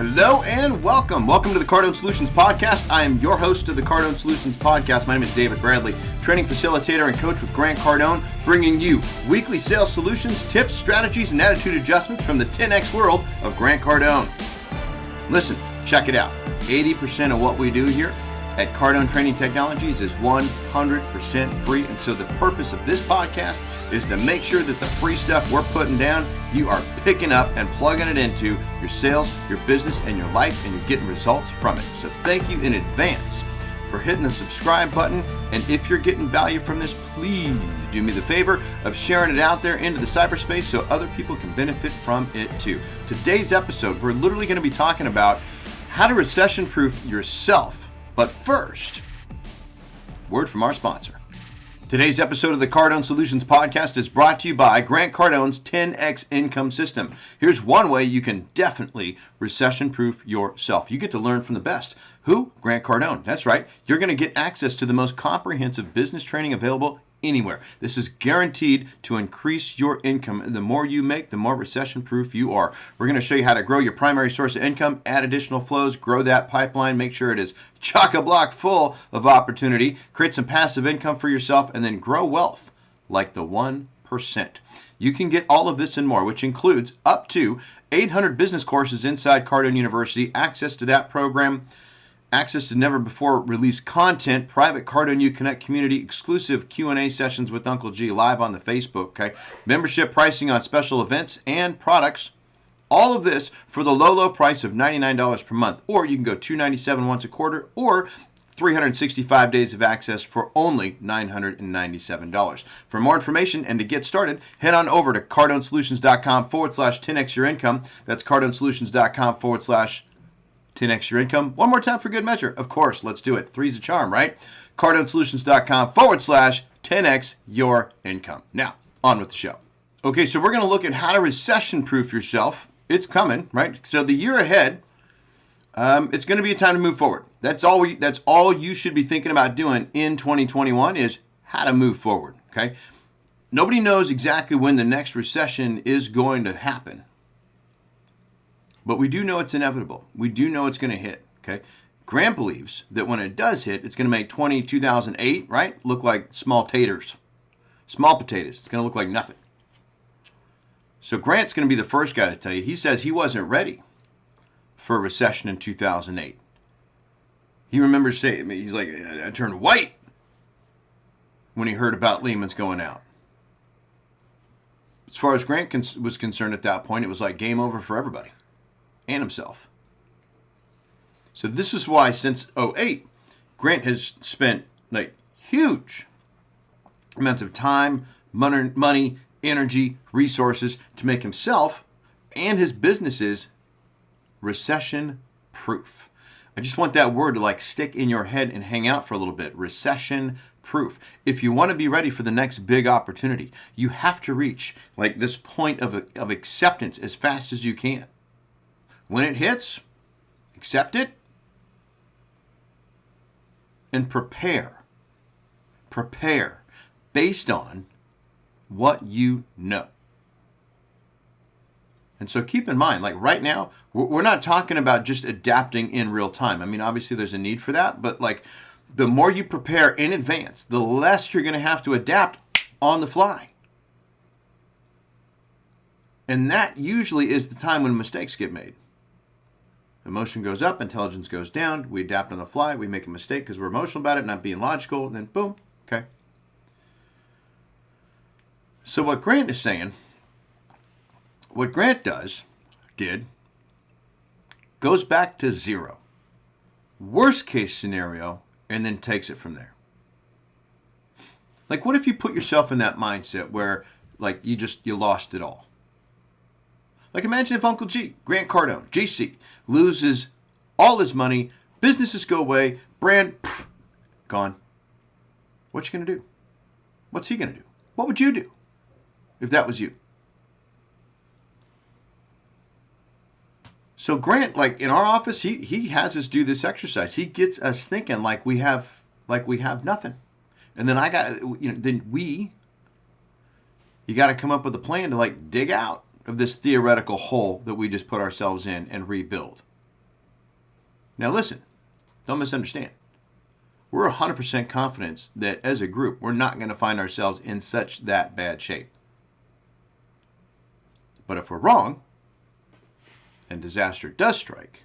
Hello and welcome. Welcome to the Cardone Solutions Podcast. I am your host of the Cardone Solutions Podcast. My name is David Bradley, training facilitator and coach with Grant Cardone, bringing you weekly sales solutions, tips, strategies, and attitude adjustments from the 10X world of Grant Cardone. Listen, check it out. 80% of what we do here at Cardone Training Technologies is 100% free. And so the purpose of this podcast is to make sure that the free stuff we're putting down, you are picking up and plugging it into your sales, your business, and your life, and you're getting results from it. So thank you in advance for hitting the subscribe button. And if you're getting value from this, please do me the favor of sharing it out there into the cyberspace so other people can benefit from it too. Today's episode, we're literally going to be talking about how to recession-proof yourself. But first, word from our sponsor. Today's episode of the Cardone Solutions Podcast is brought to you by Grant Cardone's 10X Income System. Here's one way you can definitely recession-proof yourself. You get to learn from the best. Who? Grant Cardone. That's right. You're going to get access to the most comprehensive business training available anywhere. This is guaranteed to increase your income. The more you make, the more recession-proof you are. We're going to show you how to grow your primary source of income, add additional flows, grow that pipeline, make sure it is chock-a-block full of opportunity, create some passive income for yourself, and then grow wealth like the 1%. You can get all of this and more, which includes up to 800 business courses inside Cardone University, access to that program, access to never before released content, private Cardone U Connect community, exclusive Q&A sessions with Uncle G live on the Facebook, okay? Membership pricing on special events and products. All of this for the low price of $99 per month. Or you can go $297 once a quarter or 365 days of access for only $997. For more information and to get started, head on over to cardonesolutions.com/10x your income. That's cardonesolutions.com/10x your income. One more time for good measure. Of course, let's do it. Three's a charm, right? cardonesolutions.com/10x your income. Now, on with the show. Okay, so we're going to look at how to recession-proof yourself. It's coming, right? So the year ahead, it's going to be a time to move forward. That's all you should be thinking about doing in 2021 is how to move forward, okay? Nobody knows exactly when the next recession is going to happen. But we do know it's inevitable. We do know it's going to hit, okay? Grant believes that when it does hit, it's going to make 2008, right, look like small potatoes. It's going to look like nothing. So Grant's going to be the first guy to tell you. He says he wasn't ready for a recession in 2008. He remembers saying, he's like, I turned white when he heard about Lehman's going out. As far as Grant was concerned at that point, it was like game over for everybody and himself. So this is why since 2008, Grant has spent like huge amounts of time, money, energy, resources to make himself and his businesses recession-proof. I just want that word to like stick in your head and hang out for a little bit. Recession-proof. If you want to be ready for the next big opportunity, you have to reach like this point of acceptance as fast as you can. When it hits, accept it and prepare. Prepare based on what you know. And so keep in mind, like right now, we're not talking about just adapting in real time. I mean, obviously there's a need for that, but like the more you prepare in advance, the less you're going to have to adapt on the fly. And that usually is the time when mistakes get made. Emotion goes up, intelligence goes down. We adapt on the fly. We make a mistake because we're emotional about it, not being logical. And then boom, okay. So what Grant is saying, what Grant did, goes back to zero. Worst case scenario, and then takes it from there. Like what if you put yourself in that mindset where like you lost it all? Like imagine if Uncle G, Grant Cardone, GC, loses all his money, businesses go away, brand, gone. What you going to do? What's he going to do? What would you do if that was you? So Grant, like in our office, he has us do this exercise. He gets us thinking like we have nothing. And then you got to come up with a plan to like dig out of this theoretical hole that we just put ourselves in and rebuild. Now listen, don't misunderstand. We're 100% confident that as a group, we're not going to find ourselves in such that bad shape. But if we're wrong, and disaster does strike,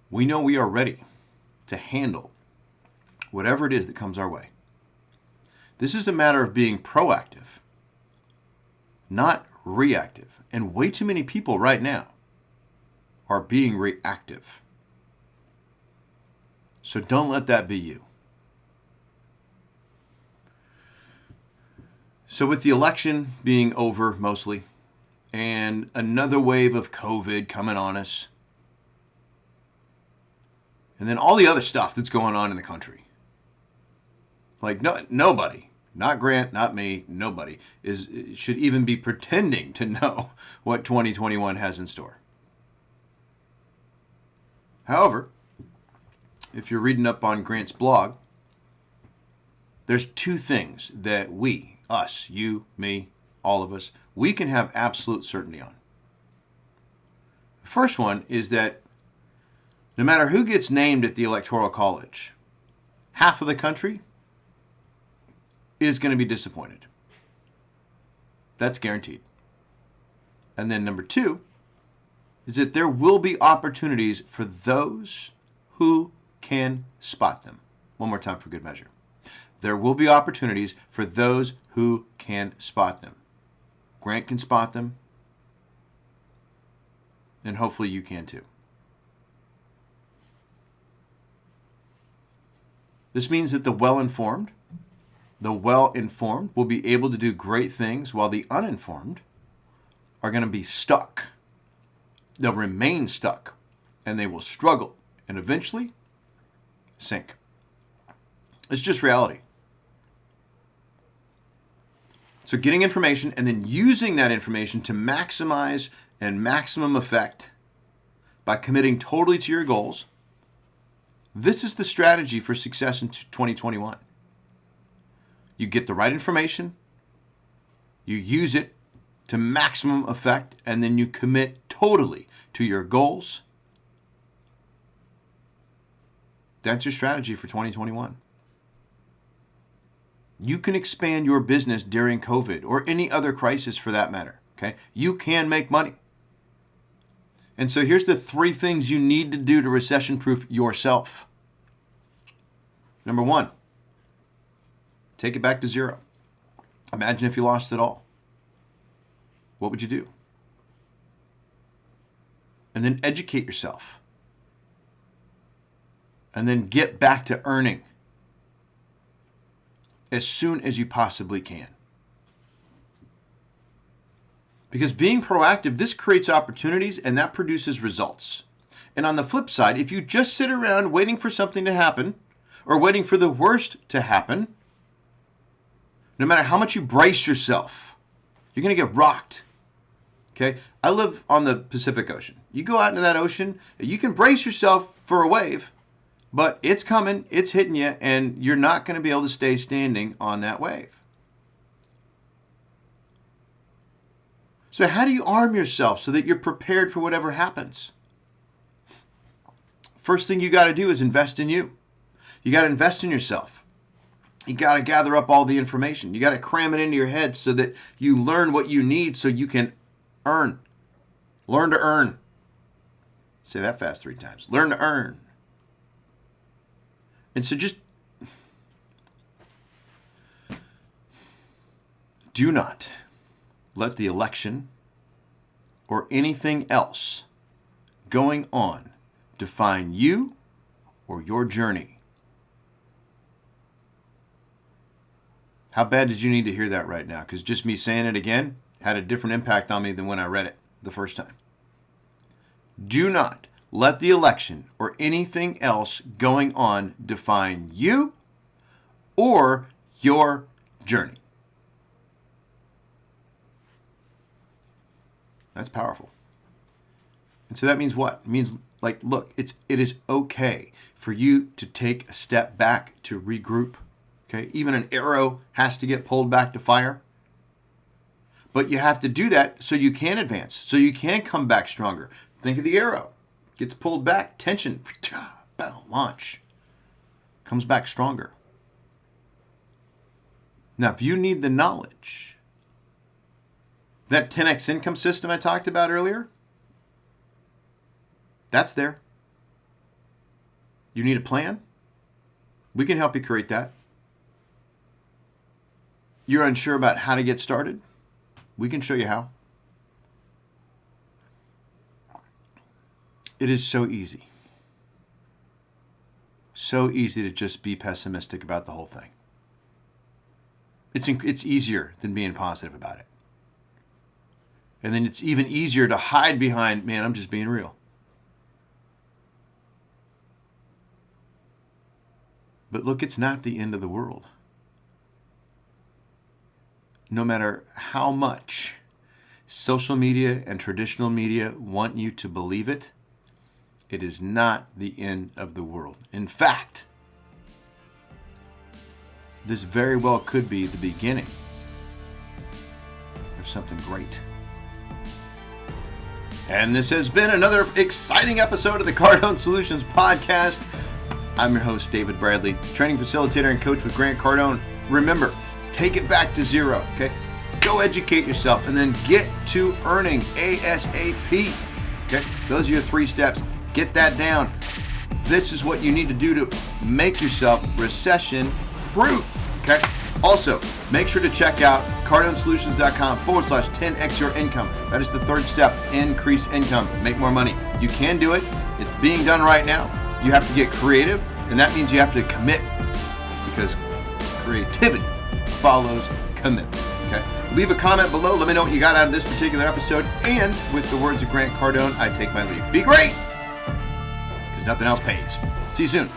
we know we are ready to handle whatever it is that comes our way. This is a matter of being proactive, not reactive. And way too many people right now are being reactive. So don't let that be you. So with the election being over mostly, and another wave of COVID coming on us, and then all the other stuff that's going on in the country. Like nobody, not Grant, not me, nobody should even be pretending to know what 2021 has in store. However, if you're reading up on Grant's blog, there's two things that we, us, you, me, all of us, we can have absolute certainty on. The first one is that no matter who gets named at the Electoral College, half of the country is going to be disappointed. That's guaranteed. And then number two is that there will be opportunities for those who can spot them. One more time for good measure. There will be opportunities for those who can spot them. Grant can spot them, and hopefully you can too. This means that the well-informed will be able to do great things, while the uninformed are going to be stuck. They'll remain stuck, and they will struggle, and eventually sink. It's just reality. So getting information and then using that information to maximize and maximum effect by committing totally to your goals, this is the strategy for success in 2021. You get the right information, you use it to maximum effect, and then you commit totally to your goals. That's your strategy for 2021. You can expand your business during COVID or any other crisis for that matter. Okay? You can make money. And so here's the 3 things you need to do to recession-proof yourself. Number 1, take it back to 0. Imagine if you lost it all. What would you do? And then educate yourself. And then get back to earning as soon as you possibly can. Because being proactive, this creates opportunities and that produces results. And on the flip side, if you just sit around waiting for something to happen or waiting for the worst to happen, no matter how much you brace yourself, you're going to get rocked. Okay? I live on the Pacific Ocean. You go out into that ocean, you can brace yourself for a wave, but it's coming, it's hitting you, and you're not going to be able to stay standing on that wave. So how do you arm yourself so that you're prepared for whatever happens? First thing you got to do is invest in you. You got to invest in yourself. You got to gather up all the information. You got to cram it into your head so that you learn what you need so you can earn. Learn to earn. Say that fast 3 times. Learn to earn. And so just do not let the election or anything else going on define you or your journey. How bad did you need to hear that right now? Because just me saying it again had a different impact on me than when I read it the first time. Do not let the election or anything else going on define you or your journey. That's powerful. And so that means what? It means, like, look, it is okay for you to take a step back to regroup. Okay? Even an arrow has to get pulled back to fire. But you have to do that so you can advance, so you can come back stronger. Think of the arrow. gets pulled back, tension, launch, comes back stronger. Now, if you need the knowledge, that 10x income system I talked about earlier, that's there. You need a plan? We can help you create that. You're unsure about how to get started? We can show you how. It is so easy. So easy to just be pessimistic about the whole thing. It's easier than being positive about it. And then it's even easier to hide behind, man, I'm just being real. But look, it's not the end of the world. No matter how much social media and traditional media want you to believe it, it is not the end of the world. In fact, this very well could be the beginning of something great. And this has been another exciting episode of the Cardone Solutions Podcast. I'm your host, David Bradley, training facilitator and coach with Grant Cardone. Remember, take it back to zero, okay? Go educate yourself and then get to earning ASAP, okay? Those are your 3 steps. Get that down. This is what you need to do to make yourself recession-proof, okay? Also, make sure to check out cardonesolutions.com/10x your income. That is the 3rd step, increase income, make more money. You can do it. It's being done right now. You have to get creative, and that means you have to commit, because creativity follows commitment, okay? Leave a comment below. Let me know what you got out of this particular episode. And with the words of Grant Cardone, I take my leave. Be great, because nothing else pays. See you soon.